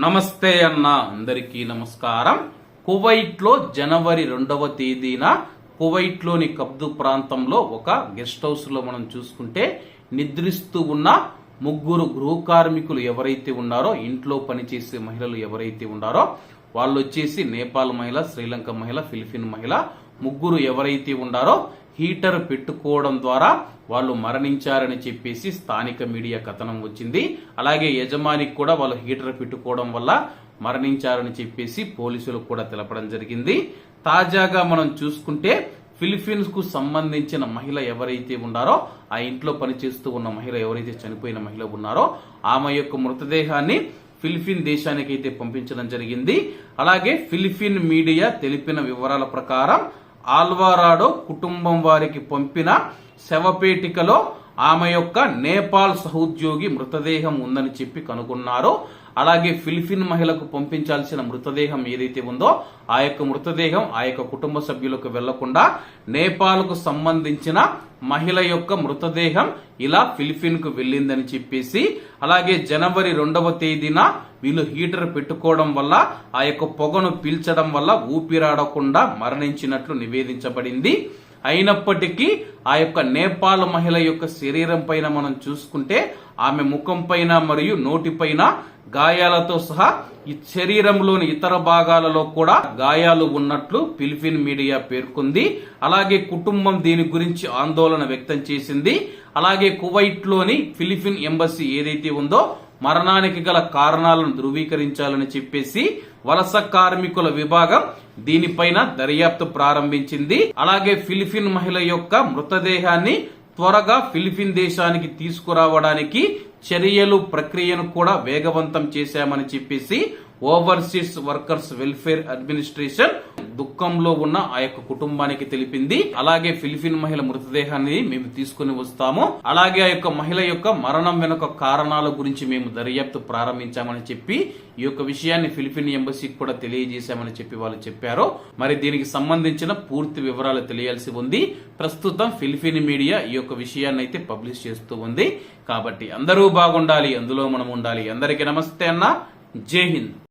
నమస్తే అన్న అందరికీ నమస్కారం. కువైట్లో జనవరి 2వ తేదీన కువైట్లోని కబ్దు ప్రాంతంలో ఒక గెస్ట్ హౌస్ లో మనం చూసుకుంటే నిద్రిస్తూ ఉన్న ముగ్గురు గృహ కార్మికులు ఎవరైతే ఉన్నారో, ఇంట్లో పనిచేసే మహిళలు ఎవరైతే ఉన్నారో వాళ్ళు వచ్చేసి నేపాల్ మహిళ, శ్రీలంక మహిళ, ఫిలిపిన్ మహిళ ముగ్గురు ఎవరైతే ఉన్నారో హీటర్ పెట్టుకోవడం ద్వారా వాళ్ళు మరణించారని చెప్పేసి స్థానిక మీడియా కథనం వచ్చింది. అలాగే యజమానికి కూడా వాళ్ళు హీటర్ పెట్టుకోవడం వల్ల మరణించారని చెప్పేసి పోలీసులు కూడా తెలపడం జరిగింది. తాజాగా మనం చూసుకుంటే ఫిలిప్పీన్స్ కు సంబంధించిన మహిళ ఎవరైతే ఉన్నారో, ఆ ఇంట్లో పనిచేస్తూ ఉన్న మహిళ ఎవరైతే చనిపోయిన మహిళ ఉన్నారో ఆమె యొక్క మృతదేహాన్ని ఫిలిప్పీన్ దేశానికి అయితే పంపించడం జరిగింది. అలాగే ఫిలిప్పీన్ మీడియా తెలిపిన వివరాల ప్రకారం ఆల్వారాడో కుటుంబం వారికి పంపిన శవపేటికలో ఆమె యొక్క నేపాల్ సహోద్యోగి మృతదేహం ఉందని చెప్పి కనుగొన్నారు. అలాగే ఫిలిపిన్ మహిళకు పంపించాల్సిన మృతదేహం ఏదైతే ఉందో ఆ యొక్క మృతదేహం ఆ యొక్క కుటుంబ సభ్యులకు వెళ్లకుండా నేపాల్ కు సంబంధించిన మహిళ యొక్క మృతదేహం ఇలా ఫిలిపిన్ కు వెళ్ళిందని చెప్పేసి, అలాగే జనవరి 2వ తేదీన వీళ్ళు హీటర్ పెట్టుకోవడం వల్ల ఆ యొక్క పొగను పీల్చడం వల్ల ఊపిరాడకుండా మరణించినట్లు నివేదించబడింది. అయినప్పటికీ ఆ యొక్క నేపాల్ మహిళ యొక్క శరీరం పైన మనం చూసుకుంటే ఆమె ముఖం పైన మరియు నోటిపైన గాయాలతో సహా ఈ శరీరంలోని ఇతర భాగాలలో కూడా గాయాలు ఉన్నట్లు ఫిలిపిన్ మీడియా పేర్కొంది. అలాగే కుటుంబం దీని గురించి ఆందోళన వ్యక్తం చేసింది. అలాగే కువైట్ లోని ఫిలిపిన్ ఎంబసీ ఏదైతే ఉందో మరణానికి గల కారణాలను ధృవీకరించాలని చెప్పేసి వలస కార్మికుల విభాగం దీనిపైన దర్యాప్తు ప్రారంభించింది. అలాగే ఫిలిపిన్ మహిళ యొక్క మృతదేహాన్ని త్వరగా ఫిలిపిన్ దేశానికి తీసుకురావడానికి చర్యలు ప్రక్రియను కూడా వేగవంతం చేశామని చెప్పేసి ఓవర్సీస్ వర్కర్స్ వెల్ఫేర్ అడ్మినిస్ట్రేషన్ దుఃఖంలో ఉన్న ఆ యొక్క కుటుంబానికి తెలిపింది. అలాగే ఫిలిపిన్ మహిళ మృతదేహాన్ని మేము తీసుకుని వస్తాము, అలాగే ఆ యొక్క మహిళ యొక్క మరణం వెనుక కారణాల గురించి మేము దర్యాప్తు ప్రారంభించామని చెప్పి ఈ యొక్క విషయాన్ని ఫిలిపిన్ ఎంబసీకి కూడా తెలియజేశామని చెప్పి వాళ్ళు చెప్పారు. మరి దీనికి సంబంధించిన పూర్తి వివరాలు తెలియాల్సి ఉంది. ప్రస్తుతం ఫిలిపిన్ మీడియా ఈ యొక్క విషయాన్ని అయితే పబ్లిష్ చేస్తూ ఉంది. కాబట్టి అందరూ బాగుండాలి, అందులో మనం ఉండాలి. అందరికీ నమస్తే అన్న, జై హింద్.